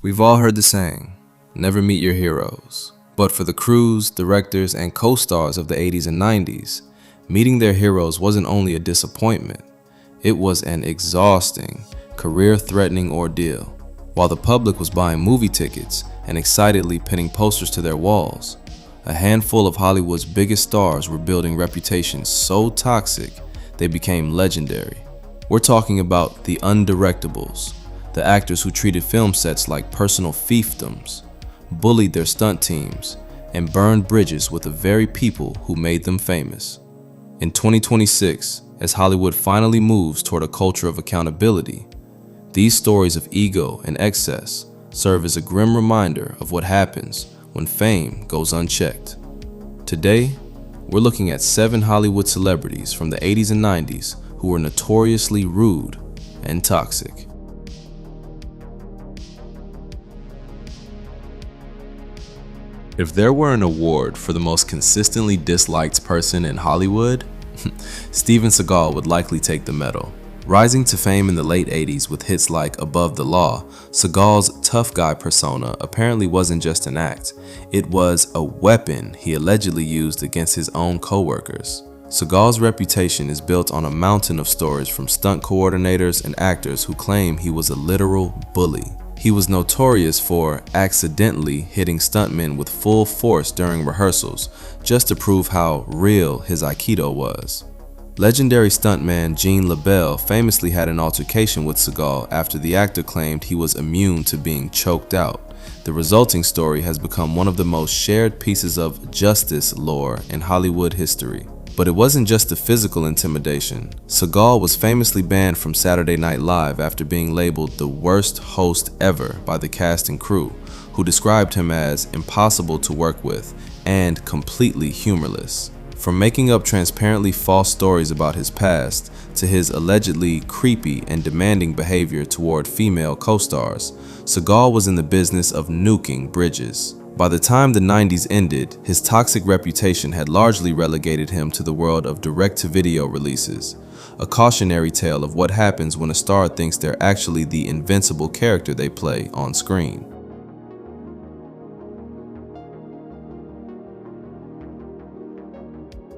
We've all heard the saying, never meet your heroes. But for the crews, directors, and co-stars of the 80s and 90s, meeting their heroes wasn't only a disappointment, it was an exhausting, career-threatening ordeal. While the public was buying movie tickets and excitedly pinning posters to their walls, a handful of Hollywood's biggest stars were building reputations so toxic they became legendary. We're talking about the un-directables, the actors who treated film sets like personal fiefdoms, bullied their stunt teams, and burned bridges with the very people who made them famous. In 2026, as Hollywood finally moves toward a culture of accountability, these stories of ego and excess serve as a grim reminder of what happens when fame goes unchecked. Today, we're looking at 7 Hollywood celebrities from the 80s and 90s who were notoriously rude and toxic. If there were an award for the most consistently disliked person in Hollywood, Steven Seagal would likely take the medal. Rising to fame in the late 80s with hits like Above the Law, Seagal's tough guy persona apparently wasn't just an act, it was a weapon he allegedly used against his own co-workers. Seagal's reputation is built on a mountain of stories from stunt coordinators and actors who claim he was a literal bully. He was notorious for accidentally hitting stuntmen with full force during rehearsals, just to prove how real his Aikido was. Legendary stuntman Gene LaBelle famously had an altercation with Seagal after the actor claimed he was immune to being choked out. The resulting story has become one of the most shared pieces of justice lore in Hollywood history. But it wasn't just the physical intimidation. Seagal was famously banned from Saturday Night Live after being labeled the worst host ever by the cast and crew, who described him as impossible to work with and completely humorless. From making up transparently false stories about his past to his allegedly creepy and demanding behavior toward female co-stars, Seagal was in the business of nuking bridges. By the time the 90s ended, his toxic reputation had largely relegated him to the world of direct-to-video releases, a cautionary tale of what happens when a star thinks they're actually the invincible character they play on screen.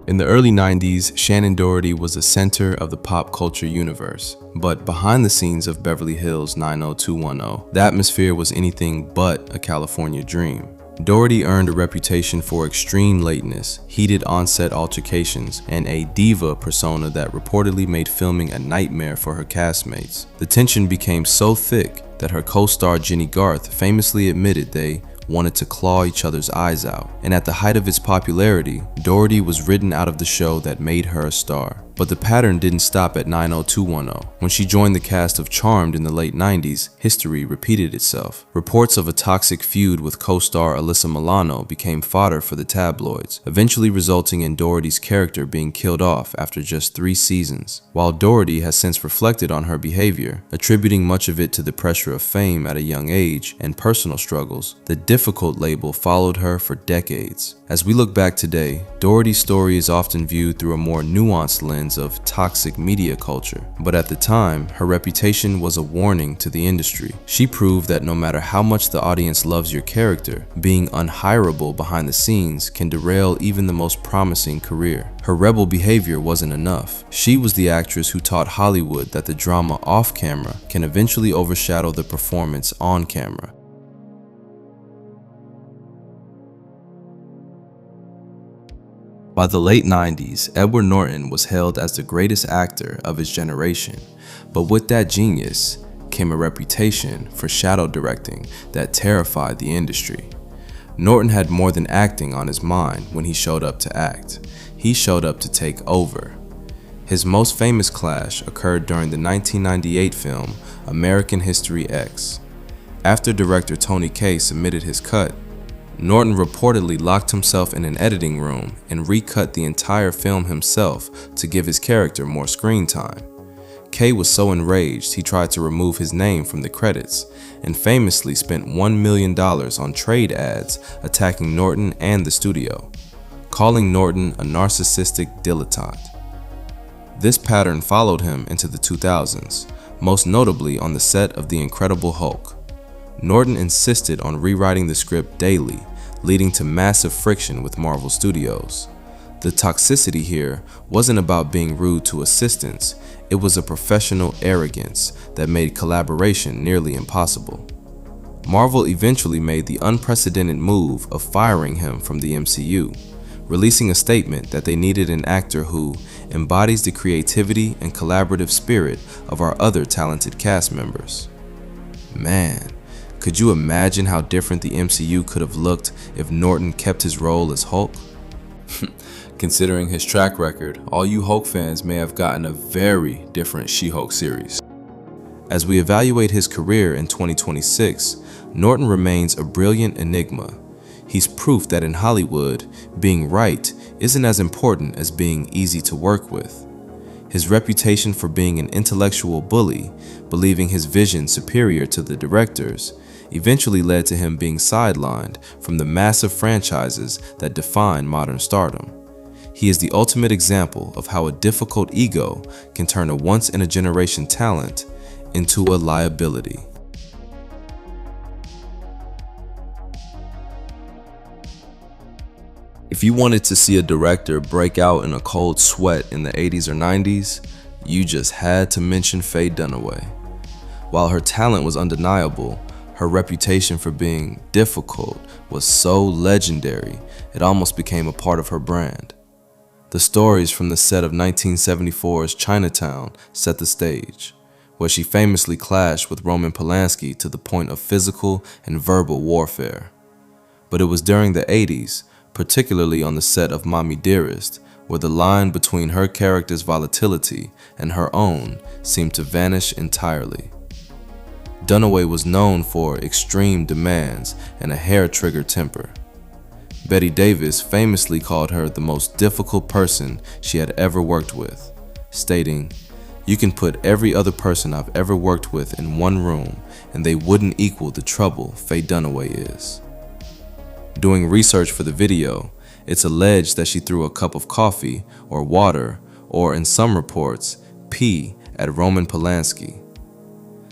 In the early 90s, Shannen Doherty was the center of the pop culture universe, but behind the scenes of Beverly Hills 90210, the atmosphere was anything but a California dream. Doherty earned a reputation for extreme lateness, heated onset altercations, and a diva persona that reportedly made filming a nightmare for her castmates. The tension became so thick that her co-star Jenny Garth famously admitted they wanted to claw each other's eyes out. And at the height of its popularity, Doherty was written out of the show that made her a star. But the pattern didn't stop at 90210. When she joined the cast of Charmed in the late 90s, history repeated itself. Reports of a toxic feud with co-star Alyssa Milano became fodder for the tabloids, eventually resulting in Doherty's character being killed off after just 3 seasons. While Doherty has since reflected on her behavior, attributing much of it to the pressure of fame at a young age and personal struggles, the difficult label followed her for decades. As we look back today, Doherty's story is often viewed through a more nuanced lens of toxic media culture, but at the time, her reputation was a warning to the industry. She proved that no matter how much the audience loves your character, being unhireable behind the scenes can derail even the most promising career. Her rebel behavior wasn't enough. She was the actress who taught Hollywood that the drama off camera can eventually overshadow the performance on camera. By the late 90s, Edward Norton was hailed as the greatest actor of his generation, but with that genius came a reputation for shadow directing that terrified the industry. Norton had more than acting on his mind when he showed up to act. He showed up to take over. His most famous clash occurred during the 1998 film American History X. After director Tony Kaye submitted his cut, Norton reportedly locked himself in an editing room and recut the entire film himself to give his character more screen time. Kaye was so enraged he tried to remove his name from the credits and famously spent $1 million on trade ads attacking Norton and the studio, calling Norton a narcissistic dilettante. This pattern followed him into the 2000s, most notably on the set of The Incredible Hulk. Norton insisted on rewriting the script daily, leading to massive friction with Marvel Studios. The toxicity here wasn't about being rude to assistants, it was a professional arrogance that made collaboration nearly impossible. Marvel eventually made the unprecedented move of firing him from the MCU, releasing a statement that they needed an actor who embodies the creativity and collaborative spirit of our other talented cast members. Man, could you imagine how different the MCU could have looked if Norton kept his role as Hulk? Considering his track record, all you Hulk fans may have gotten a very different She-Hulk series. As we evaluate his career in 2026, Norton remains a brilliant enigma. He's proof that in Hollywood, being right isn't as important as being easy to work with. His reputation for being an intellectual bully, believing his vision superior to the director's, eventually led to him being sidelined from the massive franchises that define modern stardom. He is the ultimate example of how a difficult ego can turn a once-in-a-generation talent into a liability. If you wanted to see a director break out in a cold sweat in the 80s or 90s, you just had to mention Faye Dunaway. While her talent was undeniable, her reputation for being difficult was so legendary, it almost became a part of her brand. The stories from the set of 1974's Chinatown set the stage, where she famously clashed with Roman Polanski to the point of physical and verbal warfare. But it was during the 80s, particularly on the set of Mommy Dearest, where the line between her character's volatility and her own seemed to vanish entirely. Dunaway was known for extreme demands and a hair-trigger temper. Bette Davis famously called her the most difficult person she had ever worked with, stating, "You can put every other person I've ever worked with in one room and they wouldn't equal the trouble Faye Dunaway is." Doing research for the video, it's alleged that she threw a cup of coffee or water, or in some reports, pee at Roman Polanski.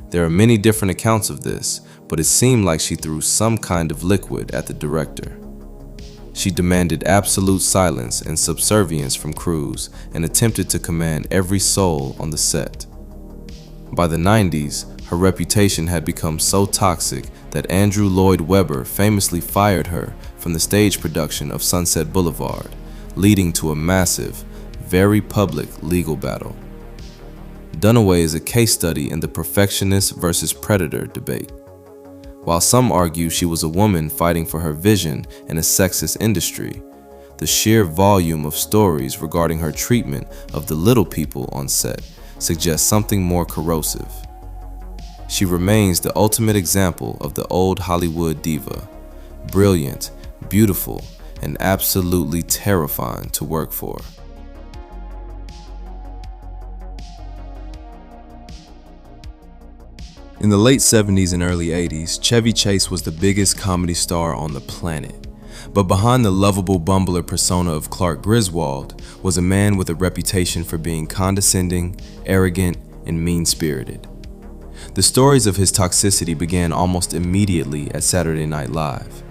There are many different accounts of this, but it seemed like she threw some kind of liquid at the director. She demanded absolute silence and subservience from crews and attempted to command every soul on the set. By the 90s, her reputation had become so toxic that Andrew Lloyd Webber famously fired her from the stage production of Sunset Boulevard, leading to a massive, very public legal battle. Dunaway is a case study in the perfectionist versus predator debate. While some argue she was a woman fighting for her vision in a sexist industry, the sheer volume of stories regarding her treatment of the little people on set suggests something more corrosive. She remains the ultimate example of the old Hollywood diva, brilliant, beautiful, and absolutely terrifying to work for. In the late 70s and early 80s, Chevy Chase was the biggest comedy star on the planet. But behind the lovable bumbler persona of Clark Griswold was a man with a reputation for being condescending, arrogant, and mean-spirited. The stories of his toxicity began almost immediately at Saturday Night Live.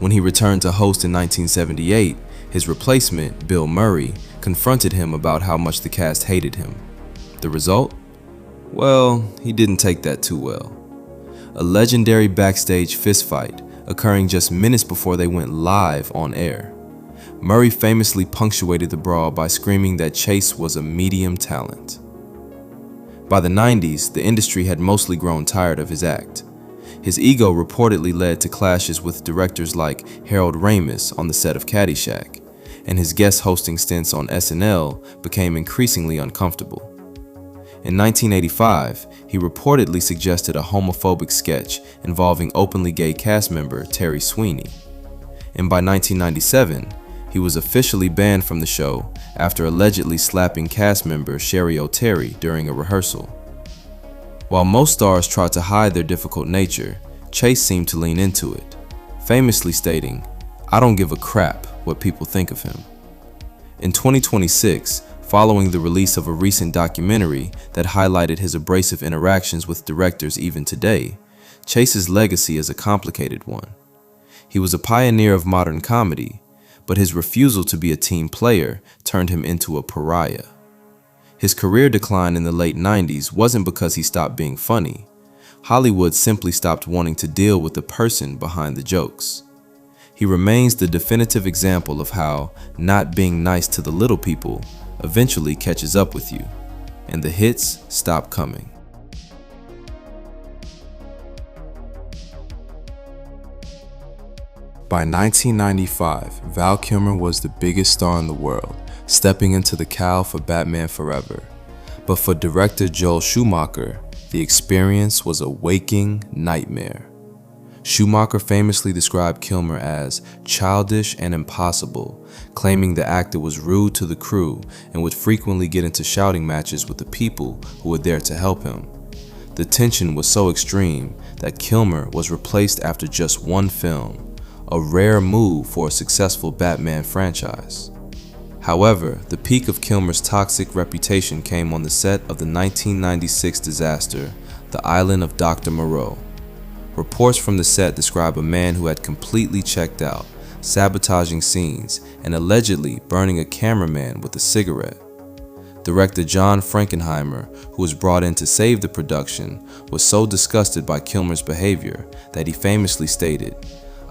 When he returned to host in 1978, his replacement, Bill Murray, confronted him about how much the cast hated him. The result? Well, he didn't take that too well. A legendary backstage fistfight occurring just minutes before they went live on air. Murray famously punctuated the brawl by screaming that Chase was a medium talent. By the 90s, the industry had mostly grown tired of his act. His ego reportedly led to clashes with directors like Harold Ramis on the set of Caddyshack, and his guest hosting stints on SNL became increasingly uncomfortable. In 1985, he reportedly suggested a homophobic sketch involving openly gay cast member Terry Sweeney. And by 1997, he was officially banned from the show after allegedly slapping cast member Sherry O'Terry during a rehearsal. While most stars try to hide their difficult nature, Chase seemed to lean into it, famously stating, "I don't give a crap what people think of him." In 2026, following the release of a recent documentary that highlighted his abrasive interactions with directors even today, Chase's legacy is a complicated one. He was a pioneer of modern comedy, but his refusal to be a team player turned him into a pariah. His career decline in the late 90s wasn't because he stopped being funny. Hollywood simply stopped wanting to deal with the person behind the jokes. He remains the definitive example of how not being nice to the little people eventually catches up with you, and the hits stop coming. By 1995, Val Kilmer was the biggest star in the world, stepping into the cowl for Batman Forever. But for director Joel Schumacher, the experience was a waking nightmare. Schumacher famously described Kilmer as childish and impossible, claiming the actor was rude to the crew and would frequently get into shouting matches with the people who were there to help him. The tension was so extreme that Kilmer was replaced after just one film, a rare move for a successful Batman franchise. However, the peak of Kilmer's toxic reputation came on the set of the 1996 disaster, The Island of Dr. Moreau. Reports from the set describe a man who had completely checked out, sabotaging scenes, and allegedly burning a cameraman with a cigarette. Director John Frankenheimer, who was brought in to save the production, was so disgusted by Kilmer's behavior that he famously stated,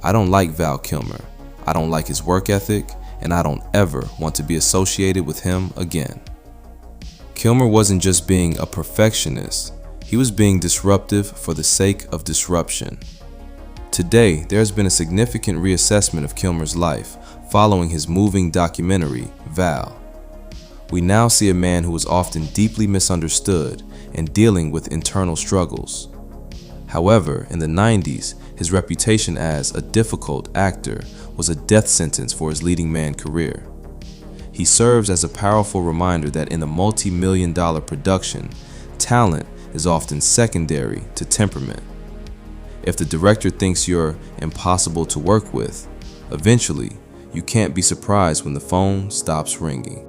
"I don't like Val Kilmer, I don't like his work ethic, and I don't ever want to be associated with him again." Kilmer wasn't just being a perfectionist, he was being disruptive for the sake of disruption. Today, there has been a significant reassessment of Kilmer's life following his moving documentary, Val. We now see a man who was often deeply misunderstood and dealing with internal struggles. However, in the 90s, his reputation as a difficult actor was a death sentence for his leading man career. He serves as a powerful reminder that in a multi-million-dollar production, talent is often secondary to temperament. If the director thinks you're impossible to work with, eventually you can't be surprised when the phone stops ringing.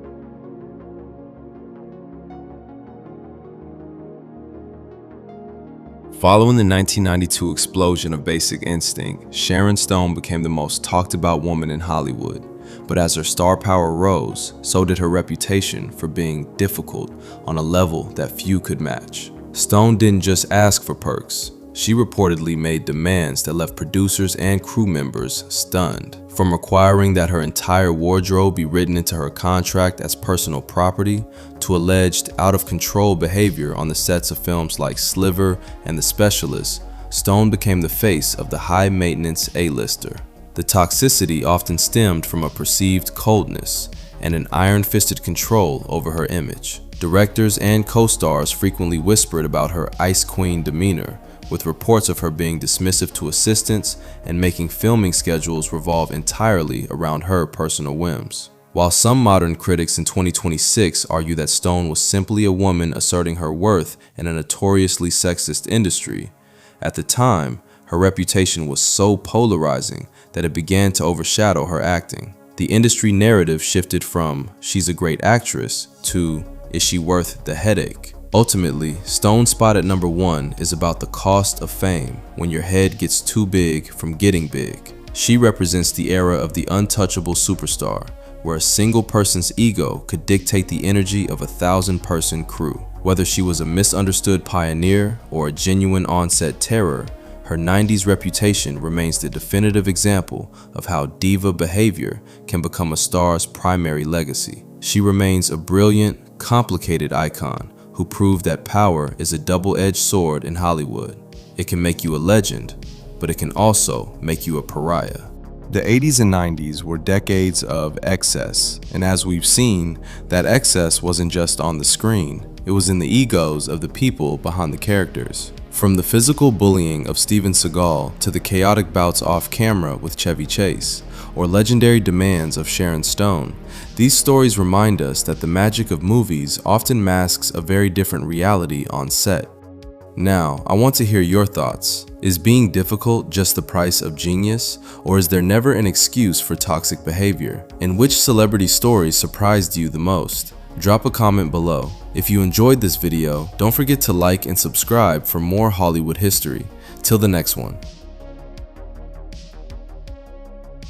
Following the 1992 explosion of Basic Instinct, Sharon Stone became the most talked about woman in Hollywood. But as her star power rose, so did her reputation for being difficult on a level that few could match. Stone didn't just ask for perks. She reportedly made demands that left producers and crew members stunned. From requiring that her entire wardrobe be written into her contract as personal property, to alleged out-of-control behavior on the sets of films like Sliver and The Specialist, Stone became the face of the high-maintenance A-lister. The toxicity often stemmed from a perceived coldness and an iron-fisted control over her image. Directors and co-stars frequently whispered about her Ice Queen demeanor, with reports of her being dismissive to assistants and making filming schedules revolve entirely around her personal whims. While some modern critics in 2026 argue that Stone was simply a woman asserting her worth in a notoriously sexist industry, at the time, her reputation was so polarizing that it began to overshadow her acting. The industry narrative shifted from "she's a great actress" to "is she worth the headache?" Ultimately, Stone's spot at number 1 is about the cost of fame when your head gets too big from getting big. She represents the era of the untouchable superstar, where a single person's ego could dictate the energy of a 1,000-person crew. Whether she was a misunderstood pioneer or a genuine onset terror, her 90s reputation remains the definitive example of how diva behavior can become a star's primary legacy. She remains a brilliant, complicated icon who proved that power is a double-edged sword in Hollywood. It can make you a legend, but it can also make you a pariah. The 80s and 90s were decades of excess, and as we've seen, that excess wasn't just on the screen, it was in the egos of the people behind the characters. From the physical bullying of Steven Seagal to the chaotic bouts off camera with Chevy Chase, or legendary demands of Sharon Stone, these stories remind us that the magic of movies often masks a very different reality on set. Now, I want to hear your thoughts. Is being difficult just the price of genius, or is there never an excuse for toxic behavior? And which celebrity stories surprised you the most? Drop a comment below. If you enjoyed this video, don't forget to like and subscribe for more Hollywood history. Till the next one.